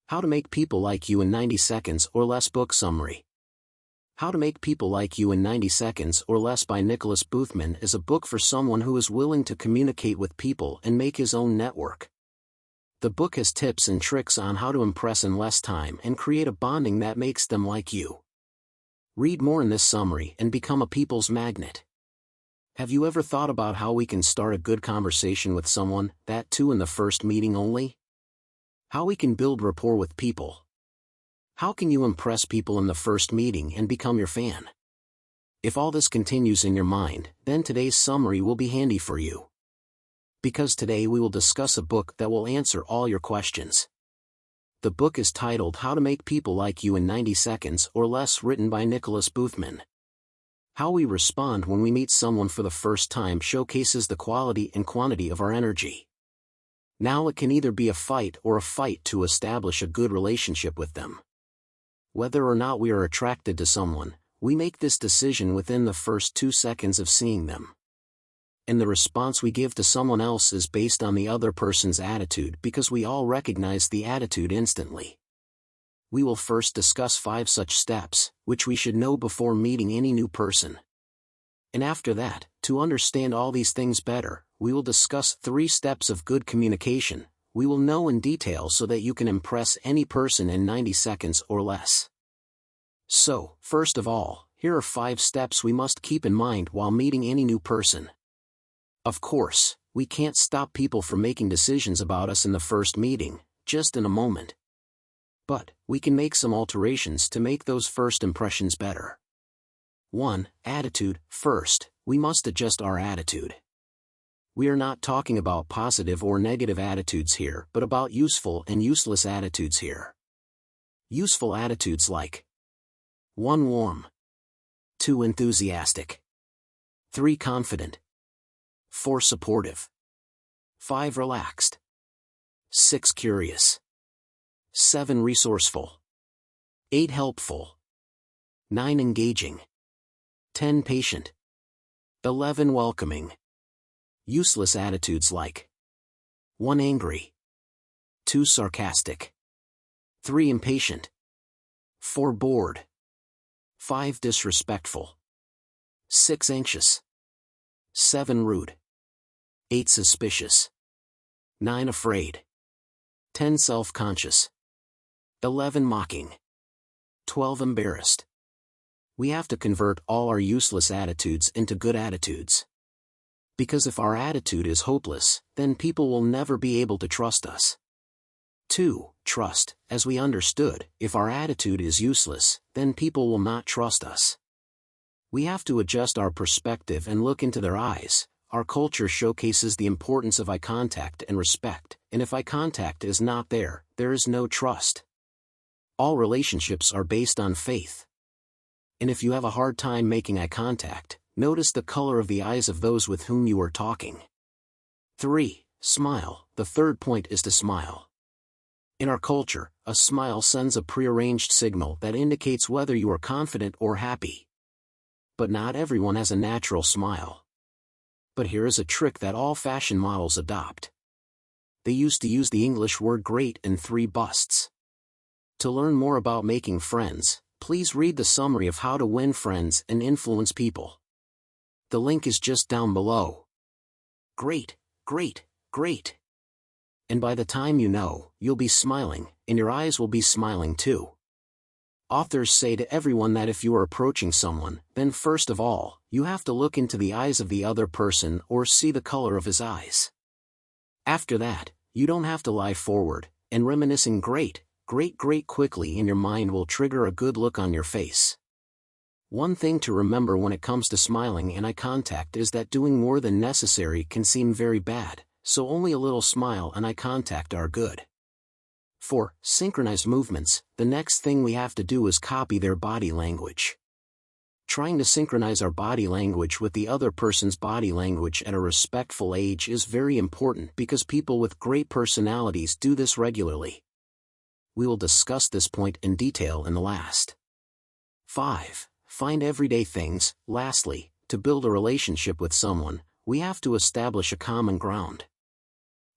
How to Make People Like You in 90 Seconds or Less Book Summary. How to Make People Like You in 90 Seconds or Less by Nicholas Boothman is a book for someone who is willing to communicate with people and make his own network. The book has tips and tricks on how to impress in less time and create a bonding that makes them like you. Read more in this summary and become a people's magnet. Have you ever thought about how we can start a good conversation with someone, that too in the first meeting only? How we can build rapport with people. How can you impress people in the first meeting and become your fan? If all this continues in your mind, then today's summary will be handy for you. Because today we will discuss a book that will answer all your questions. The book is titled How to Make People Like You in 90 Seconds or Less, written by Nicholas Boothman. How we respond when we meet someone for the first time showcases the quality and quantity of our energy. Now it can either be a fight or a fight to establish a good relationship with them. Whether or not we are attracted to someone, we make this decision within the first 2 seconds of seeing them. And the response we give to someone else is based on the other person's attitude, because we all recognize the attitude instantly. We will first discuss 5 such steps, which we should know before meeting any new person. And after that, to understand all these things better, we will discuss 3 steps of good communication we will know in detail so that you can impress any person in 90 seconds or less. So, first of all, here are 5 steps we must keep in mind while meeting any new person. Of course, we can't stop people from making decisions about us in the first meeting, just in a moment. But, we can make some alterations to make those first impressions better. 1. Attitude. First, we must adjust our attitude. We are not talking about positive or negative attitudes here, but about useful and useless attitudes here. Useful attitudes like 1. Warm, 2. Enthusiastic, 3. Confident, 4. Supportive, 5. Relaxed, 6. Curious, 7. Resourceful, 8. Helpful, 9. Engaging, 10. Patient, 11. Welcoming. Useless attitudes like 1. Angry, 2. Sarcastic, 3. Impatient, 4. Bored, 5. Disrespectful, 6. Anxious, 7. Rude, 8. Suspicious, 9. Afraid, 10. Self-conscious, 11. Mocking, 12. Embarrassed. We have to convert all our useless attitudes into good attitudes. Because if our attitude is hopeless, then people will never be able to trust us. 2. Trust. As we understood, if our attitude is useless, then people will not trust us. We have to adjust our perspective and look into their eyes. Our culture showcases the importance of eye contact and respect, and if eye contact is not there, there is no trust. All relationships are based on faith. And if you have a hard time making eye contact, notice the color of the eyes of those with whom you are talking. 3. Smile. The third point is to smile. In our culture, a smile sends a prearranged signal that indicates whether you are confident or happy. But not everyone has a natural smile. But here is a trick that all fashion models adopt. They used to use the English word great in 3 busts. To learn more about making friends, please read the summary of How to Win Friends and Influence People. The link is just down below. Great, great, great. And by the time you know, you'll be smiling, and your eyes will be smiling too. Authors say to everyone that if you are approaching someone, then first of all, you have to look into the eyes of the other person or see the color of his eyes. After that, you don't have to lie forward, and reminiscing great, great, great quickly in your mind will trigger a good look on your face. One thing to remember when it comes to smiling and eye contact is that doing more than necessary can seem very bad, so only a little smile and eye contact are good. 4. Synchronize movements. The next thing we have to do is copy their body language. Trying to synchronize our body language with the other person's body language at a respectful age is very important because people with great personalities do this regularly. We will discuss this point in detail in the last. 5. Find everyday things. Lastly, to build a relationship with someone, we have to establish a common ground.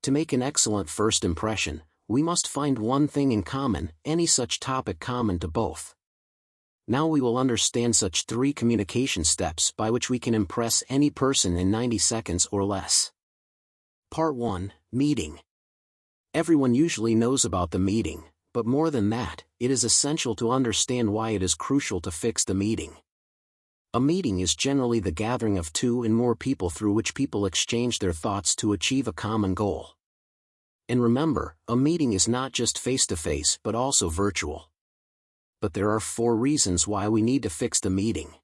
To make an excellent first impression, we must find one thing in common, any such topic common to both. Now we will understand such 3 communication steps by which we can impress any person in 90 seconds or less. Part 1. Meeting. Everyone usually knows about the meeting, but more than that, it is essential to understand why it is crucial to fix the meeting. A meeting is generally the gathering of 2 and more people through which people exchange their thoughts to achieve a common goal. And remember, a meeting is not just face-to-face but also virtual. But there are 4 reasons why we need to fix the meeting.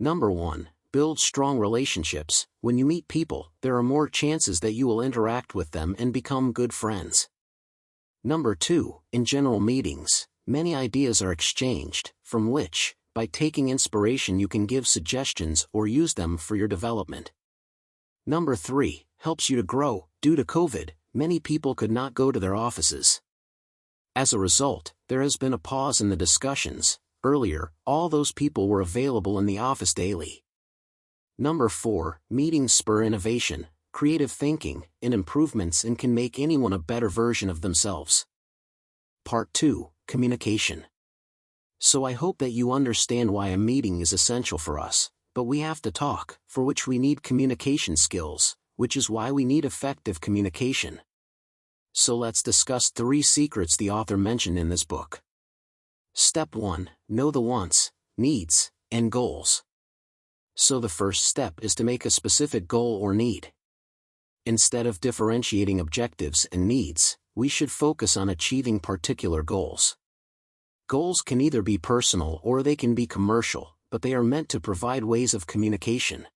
Number 1. Build strong relationships. When you meet people, there are more chances that you will interact with them and become good friends. Number 2. In general meetings, many ideas are exchanged, from which, by taking inspiration, you can give suggestions or use them for your development. Number 3. Helps you to grow. Due to COVID, many people could not go to their offices. As a result, there has been a pause in the discussions. Earlier, all those people were available in the office daily. Number 4. Meetings spur innovation, creative thinking, and improvements and can make anyone a better version of themselves. Part 2. Communication. So I hope that you understand why a meeting is essential for us, but we have to talk, for which we need communication skills, which is why we need effective communication. So let's discuss 3 secrets the author mentioned in this book. Step 1. Know the wants, needs, and goals. So the first step is to make a specific goal or need. Instead of differentiating objectives and needs, we should focus on achieving particular goals. Goals can either be personal or they can be commercial, but they are meant to provide ways of communication.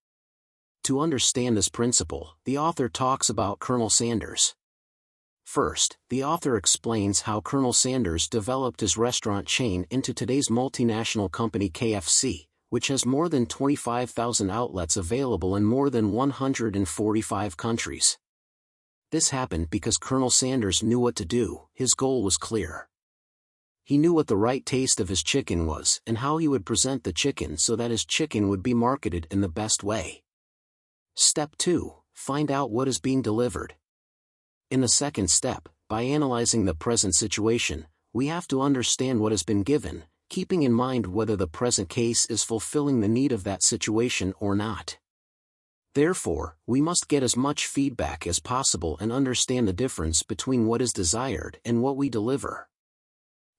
To understand this principle, the author talks about Colonel Sanders. First, the author explains how Colonel Sanders developed his restaurant chain into today's multinational company KFC, which has more than 25,000 outlets available in more than 145 countries. This happened because Colonel Sanders knew what to do. His goal was clear. He knew what the right taste of his chicken was and how he would present the chicken so that his chicken would be marketed in the best way. Step 2. Find out what is being delivered. In the second step, by analyzing the present situation, we have to understand what has been given, keeping in mind whether the present case is fulfilling the need of that situation or not. Therefore, we must get as much feedback as possible and understand the difference between what is desired and what we deliver.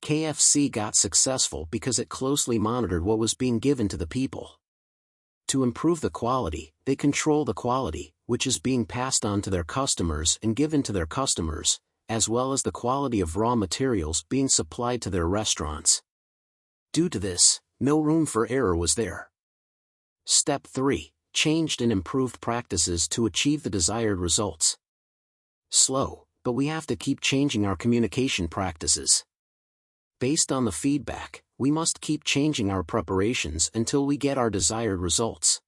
KFC got successful because it closely monitored what was being given to the people. To improve the quality, they control the quality, which is being passed on to their customers and given to their customers, as well as the quality of raw materials being supplied to their restaurants. Due to this, no room for error was there. Step 3. Changed and improved practices to achieve the desired results. Slow, but we have to keep changing our communication practices. Based on the feedback, we must keep changing our preparations until we get our desired results.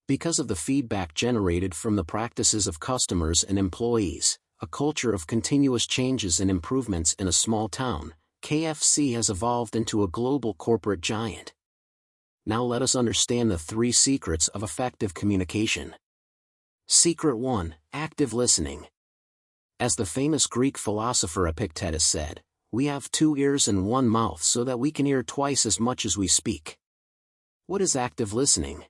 Because of the feedback generated from the practices of customers and employees, a culture of continuous changes and improvements in a small town, KFC has evolved into a global corporate giant. Now let us understand the 3 secrets of effective communication. Secret 1. Active listening. As the famous Greek philosopher Epictetus said, we have 2 ears and 1 mouth so that we can hear twice as much as we speak. What is active listening?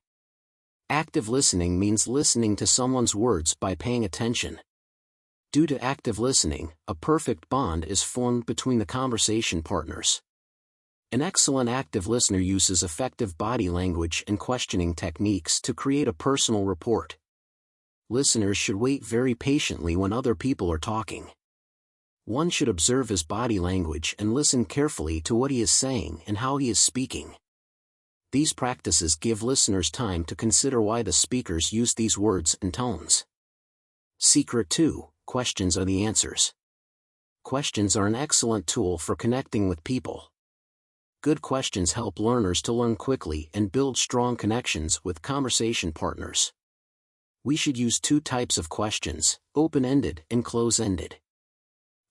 Active listening means listening to someone's words by paying attention. Due to active listening, a perfect bond is formed between the conversation partners. An excellent active listener uses effective body language and questioning techniques to create a personal rapport. Listeners should wait very patiently when other people are talking. One should observe his body language and listen carefully to what he is saying and how he is speaking. These practices give listeners time to consider why the speakers use these words and tones. Secret 2. Questions are the answers. Questions are an excellent tool for connecting with people. Good questions help learners to learn quickly and build strong connections with conversation partners. We should use 2 types of questions, open-ended and close-ended.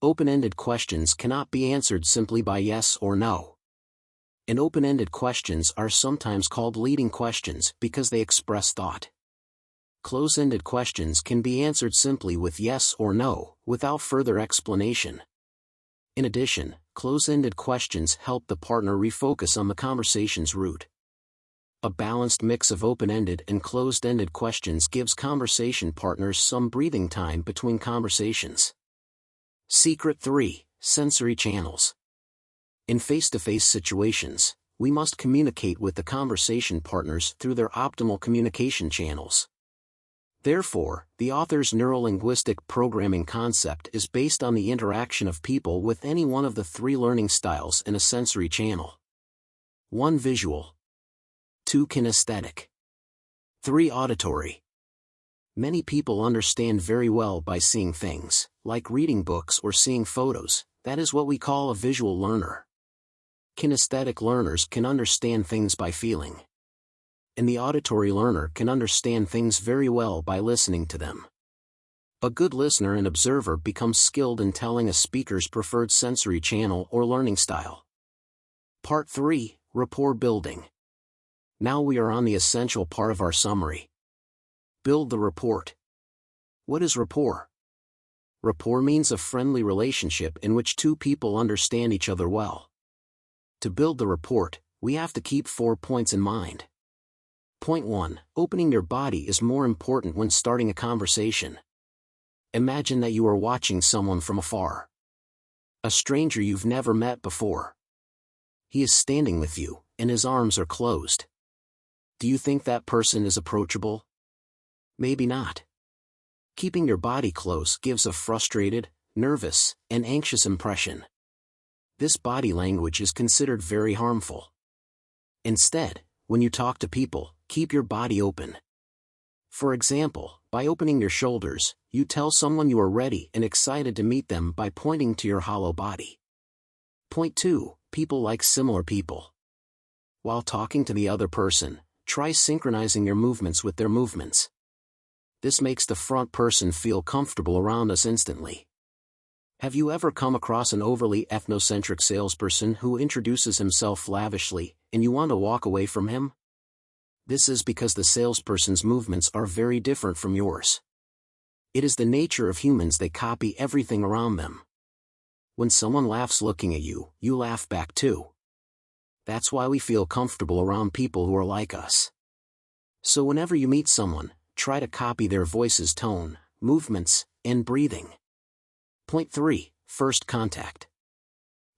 Open-ended questions cannot be answered simply by yes or no. And open-ended questions are sometimes called leading questions because they express thought. Close-ended questions can be answered simply with yes or no, without further explanation. In addition, close-ended questions help the partner refocus on the conversation's root. A balanced mix of open-ended and closed-ended questions gives conversation partners some breathing time between conversations. Secret 3: Sensory channels. In face-to-face situations, we must communicate with the conversation partners through their optimal communication channels. Therefore, the author's neurolinguistic programming concept is based on the interaction of people with any one of the 3 learning styles in a sensory channel. 1. Visual. 2. Kinesthetic. 3. Auditory. Many people understand very well by seeing things, like reading books or seeing photos. That is what we call a visual learner. Kinesthetic learners can understand things by feeling. And the auditory learner can understand things very well by listening to them. A good listener and observer becomes skilled in telling a speaker's preferred sensory channel or learning style. Part 3: Rapport building. Now we are on the essential part of our summary. Build the rapport. What is rapport? Rapport means a friendly relationship in which 2 people understand each other well. To build the rapport, we have to keep 4 points in mind. Point 1. Opening your body is more important when starting a conversation. Imagine that you are watching someone from afar. A stranger you've never met before. He is standing with you, and his arms are closed. Do you think that person is approachable? Maybe not. Keeping your body close gives a frustrated, nervous, and anxious impression. This body language is considered very harmful. Instead, when you talk to people, keep your body open. For example, by opening your shoulders, you tell someone you are ready and excited to meet them by pointing to your hollow body. Point 2. People like similar people. While talking to the other person, try synchronizing your movements with their movements. This makes the front person feel comfortable around us instantly. Have you ever come across an overly ethnocentric salesperson who introduces himself lavishly, and you want to walk away from him? This is because the salesperson's movements are very different from yours. It is the nature of humans, they copy everything around them. When someone laughs looking at you, you laugh back too. That's why we feel comfortable around people who are like us. So whenever you meet someone, try to copy their voice's tone, movements, and breathing. Point 3. First contact.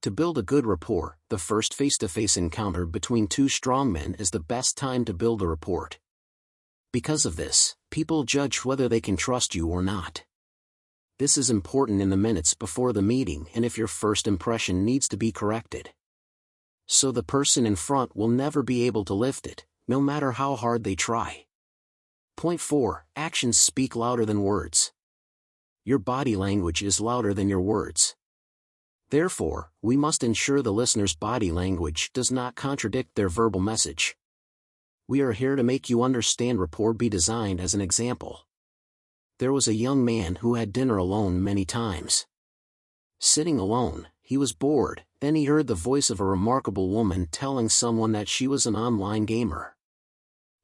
To build a good rapport, the first face-to-face encounter between 2 strong men is the best time to build a rapport. Because of this, people judge whether they can trust you or not. This is important in the minutes before the meeting and if your first impression needs to be corrected. So the person in front will never be able to lift it, no matter how hard they try. Point 4. Actions speak louder than words. Your body language is louder than your words. Therefore, we must ensure the listener's body language does not contradict their verbal message. We are here to make you understand rapport be designed as an example. There was a young man who had dinner alone many times. Sitting alone, he was bored, then he heard the voice of a remarkable woman telling someone that she was an online gamer.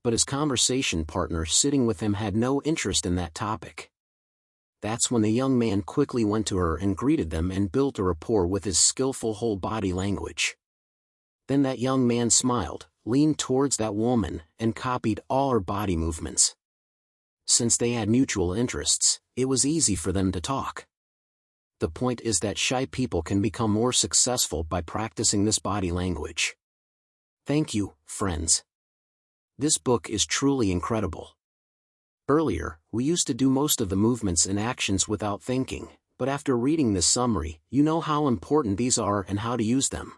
But his conversation partner sitting with him had no interest in that topic. That's when the young man quickly went to her and greeted them and built a rapport with his skillful whole body language. Then that young man smiled, leaned towards that woman, and copied all her body movements. Since they had mutual interests, it was easy for them to talk. The point is that shy people can become more successful by practicing this body language. Thank you, friends. This book is truly incredible. Earlier, we used to do most of the movements and actions without thinking, but after reading this summary, you know how important these are and how to use them.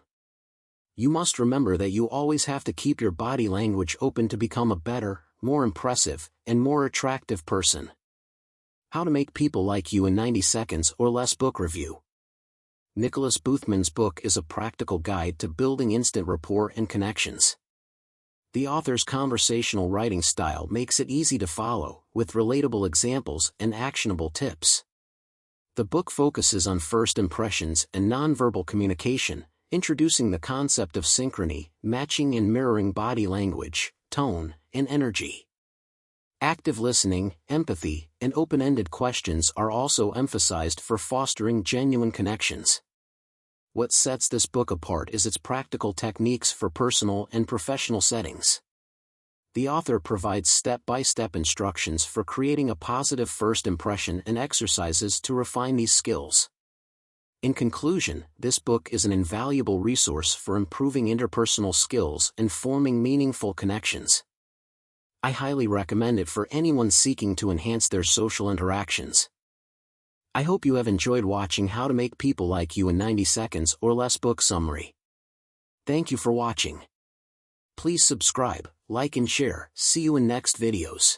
You must remember that you always have to keep your body language open to become a better, more impressive, and more attractive person. How to Make People Like You in 90 Seconds or Less Book Review. Nicholas Boothman's book is a practical guide to building instant rapport and connections. The author's conversational writing style makes it easy to follow, with relatable examples and actionable tips. The book focuses on first impressions and nonverbal communication, introducing the concept of synchrony, matching and mirroring body language, tone, and energy. Active listening, empathy, and open-ended questions are also emphasized for fostering genuine connections. What sets this book apart is its practical techniques for personal and professional settings. The author provides step-by-step instructions for creating a positive first impression and exercises to refine these skills. In conclusion, this book is an invaluable resource for improving interpersonal skills and forming meaningful connections. I highly recommend it for anyone seeking to enhance their social interactions. I hope you have enjoyed watching How to Make People Like You in 90 Seconds or Less book summary. Thank you for watching. Please subscribe, like and share. See you in next videos.